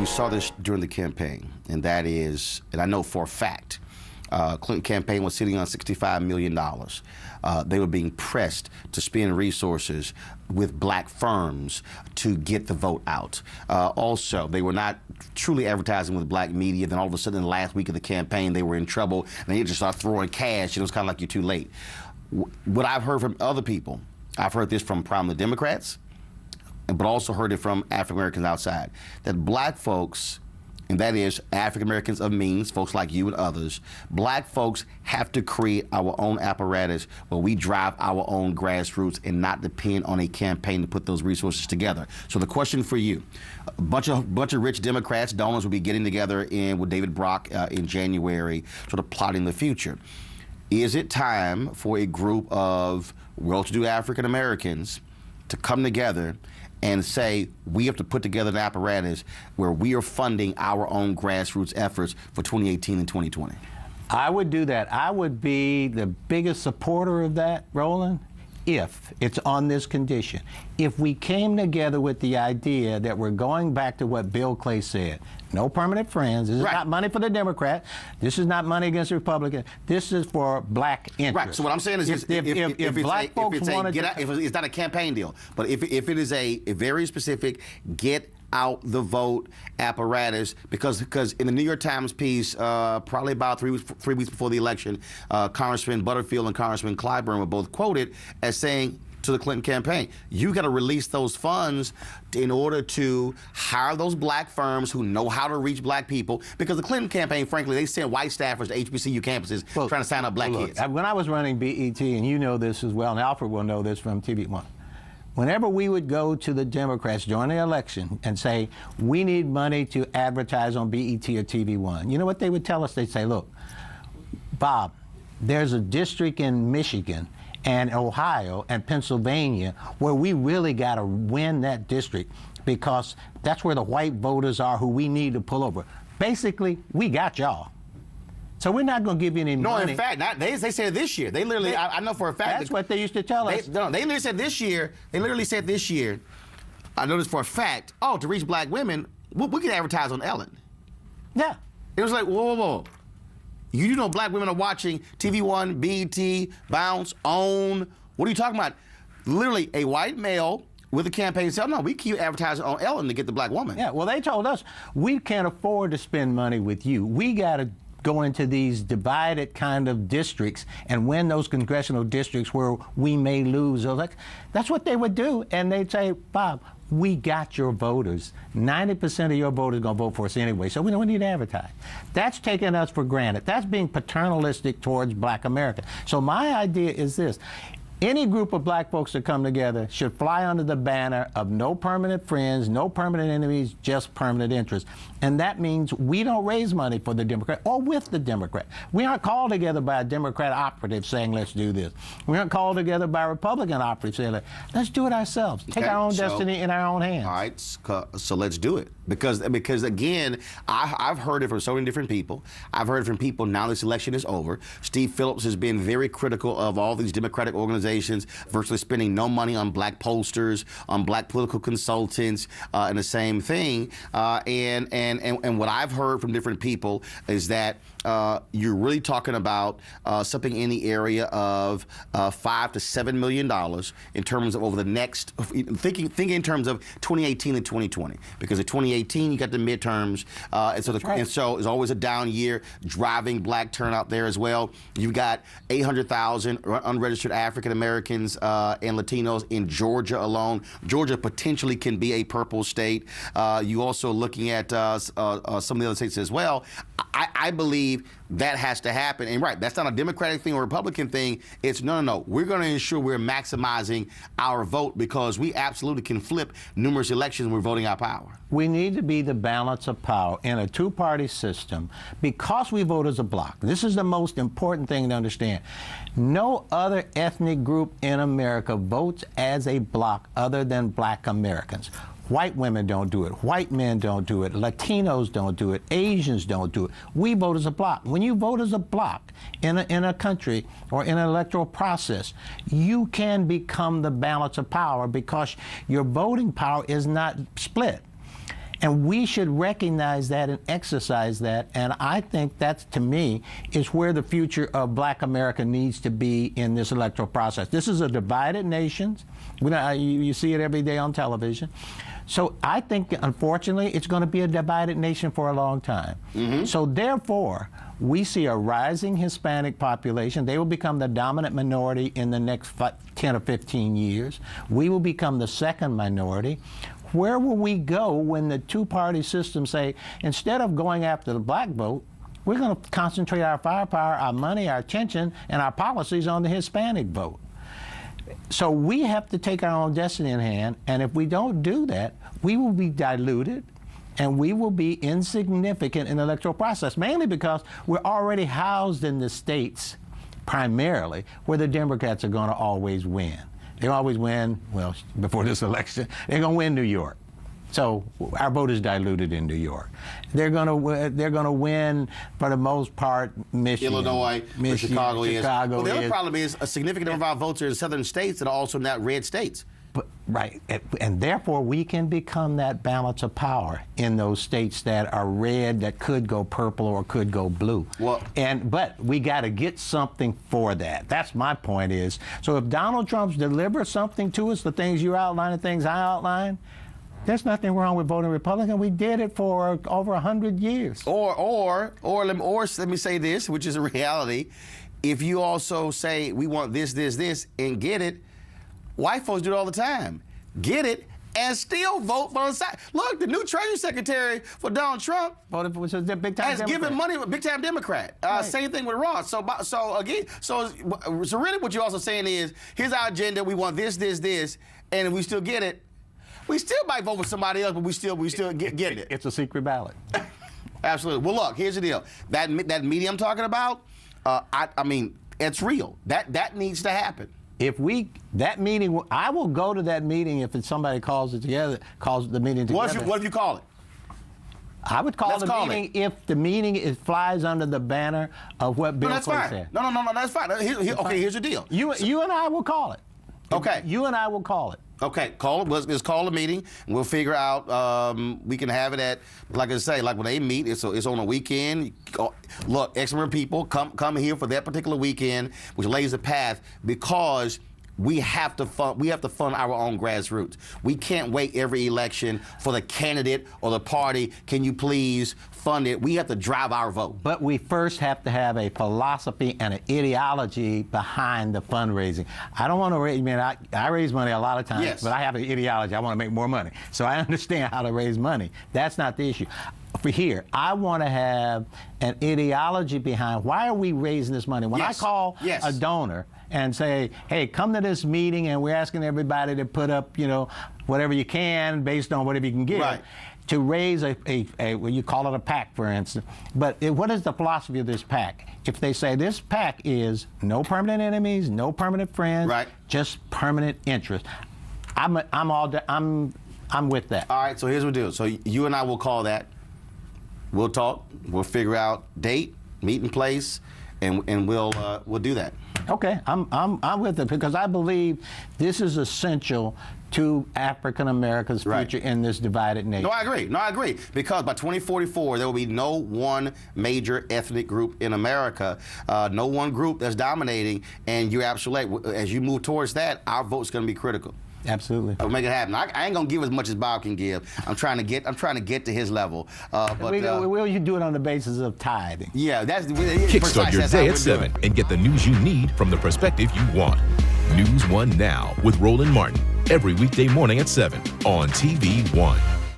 we saw this during the campaign, and that is, and I know for a fact, Clinton campaign was sitting on $65 million. They were being pressed to spend resources with black firms to get the vote out. Also, they were not truly advertising with black media. Then all of a sudden, the last week of the campaign, they were in trouble, and they just started throwing cash, and it was kind of like you're too late. What I've heard from other people, I've heard this from prominent Democrats, but also heard it from African Americans outside, that black folks, and that is African Americans of means, folks like you and others, black folks have to create our own apparatus where we drive our own grassroots and not depend on a campaign to put those resources together. So the question for you, a bunch of rich Democrats, donors will be getting together with David Brock in January, sort of plotting the future. Is it time for a group of well-to-do African Americans to come together and say, we have to put together an apparatus where we are funding our own grassroots efforts for 2018 and 2020? I would do that. I would be the biggest supporter of that, Roland, if it's on this condition. If we came together with the idea that we're going back to what Bill Clay said, no permanent friends. This is not money for the Democrat. This is not money against the Republican. This is for black interests. Right. So what I'm saying is, if it's not a campaign deal, but if it is a very specific get out the vote apparatus, because in the New York Times piece, probably about three weeks before the election, Congressman Butterfield and Congressman Clyburn were both quoted as saying to the Clinton campaign, you got to release those funds in order to hire those black firms who know how to reach black people. Because the Clinton campaign, frankly, they sent white staffers to HBCU campuses trying to sign up black kids. When I was running BET, and you know this as well, and Alfred will know this from TV1, whenever we would go to the Democrats during the election and say, we need money to advertise on BET or TV1, you know what they would tell us? They'd say, look, Bob, there's a district in Michigan and Ohio and Pennsylvania where we really got to win that district because that's where the white voters are who we need to pull over. Basically, we got y'all. So we're not going to give you any money. No, in fact, they said this year. They literally, I know for a fact. That's what they used to tell us. They literally said this year, I know this for a fact, to reach black women, we can advertise on Ellen. Yeah. It was like, whoa. You do know black women are watching TV1, BET, Bounce, OWN. What are you talking about? Literally a white male with a campaign said, no, we keep advertising on Ellen to get the black woman. Yeah, well, they told us, we can't afford to spend money with you. We got to go into these divided kind of districts and win those congressional districts where we may lose. That's what they would do. And they'd say, Bob, we got your voters. 90% of your voters are going to vote for us anyway, so we don't need to advertise. That's taking us for granted. That's being paternalistic towards black America. So my idea is this. Any group of black folks that come together should fly under the banner of no permanent friends, no permanent enemies, just permanent interests. And that means we don't raise money for the Democrat or with the Democrat. We aren't called together by a Democrat operative saying, let's do this. We aren't called together by a Republican operative saying, let's do it ourselves. Take our own destiny in our own hands. All right, so let's do it. Because again, I've heard it from so many different people. I've heard it from people now this election is over. Steve Phillips has been very critical of all these Democratic organizations virtually spending no money on black pollsters, on black political consultants, and the same thing. And what I've heard from different people is that you're really talking about something in the area of $5 to $7 million in terms of over the next, thinking in terms of 2018 and 2020, because in 2018 you got the midterms, and so it's always a down year, driving black turnout there as well. You've got 800,000 unregistered African Americans and Latinos in Georgia alone. Georgia potentially can be a purple state. You also looking at some of the other states as well. I believe that has to happen. And that's not a Democratic thing or Republican thing. It's no. We're going to ensure we're maximizing our vote because we absolutely can flip numerous elections when we're voting our power. We need to be the balance of power in a two-party system because we vote as a bloc. This is the most important thing to understand. No other ethnic group in America votes as a bloc other than black Americans. White women don't do it. White men don't do it. Latinos don't do it. Asians don't do it. We vote as a bloc. When you vote as a bloc in a country or in an electoral process, you can become the balance of power because your voting power is not split. And we should recognize that and exercise that. And I think that, to me, is where the future of Black America needs to be in this electoral process. This is a divided nation. You see it every day on television. So I think, unfortunately, it's going to be a divided nation for a long time. So therefore, we see a rising Hispanic population. They will become the dominant minority in the next 10 or 15 years. We will become the second minority. Where will we go when the two-party system say, instead of going after the black vote, we're going to concentrate our firepower, our money, our attention, and our policies on the Hispanic vote? So we have to take our own destiny in hand, and if we don't do that, we will be diluted and we will be insignificant in the electoral process, mainly because we're already housed in the states primarily where the Democrats are going to always win. They always win, well, before this election, they're going to win New York. So our vote is diluted in New York. They're going to win for the most part Michigan, Illinois, Chicago is. Well, the other is. problem is a significant number of our votes are in southern states that are also not red states. But, right, and therefore we can become that balance of power in those states that are red, that could go purple or could go blue. Well, but we got to get something for that. That's my point is. So if Donald Trump delivers something to us, the things you outline, the things I outline, there's nothing wrong with voting Republican. We did it for over 100 years. Or let me say this, which is a reality. If you also say we want this, and get it, white folks do it all the time. Get it and still vote for the side. Look, the new Treasury Secretary for Donald Trump voted for a big-time has given money to a big-time Democrat. Right. Same thing with Ross. So really, what you're also saying is, here's our agenda. We want this, and if we still get it, we still might vote for somebody else, but we still get it. It's a secret ballot. Absolutely. Well, look, here's the deal. That meeting I'm talking about, I mean, it's real. That needs to happen. That meeting, I will go to that meeting if somebody calls the meeting together. What if you call it? I would call the meeting if the meeting flies under the banner of what Bill Clinton said. No, that's fine. Okay, here's the deal. You and I will call it. Okay. You and I will call it. Okay, let's call a meeting. And we'll figure out. We can have it at, like I say, like when they meet. It's on a weekend. Look, X number of people come here for that particular weekend, which lays the path because we have to fund our own grassroots. We can't wait every election for the candidate or the party. Can you please fund it? We have to drive our vote. But we first have to have a philosophy and an ideology behind the fundraising. I don't want to raise. I raise money a lot of times, yes, but I have an ideology. I want to make more money, so I understand how to raise money. That's not the issue. For here, I want to have an ideology behind why are we raising this money. When I call a donor and say, hey, come to this meeting and we're asking everybody to put up, whatever you can based on whatever you can give. Right. To raise well, you call it a PAC, for instance. But what is the philosophy of this PAC? If they say this PAC is no permanent enemies, no permanent friends, right, just permanent interest, I'm with that. All right. So here's what we'll do. So you and I will call that. We'll talk. We'll figure out date, meeting place, and we'll do that. Okay, I'm with it because I believe this is essential to African Americans' future in this divided nation. No, I agree. Because by 2044, there will be no one major ethnic group in America, no one group that's dominating, and you're absolutely right. As you move towards that, our vote's going to be critical. Absolutely. We'll make it happen. I ain't gonna give as much as Bob can give. I'm trying to get to his level. Will you do it on the basis of tithing? Yeah, that's kickstart your day at 7 and get the news you need from the perspective you want. NewsOne Now with Roland Martin every weekday morning at 7 on TV1.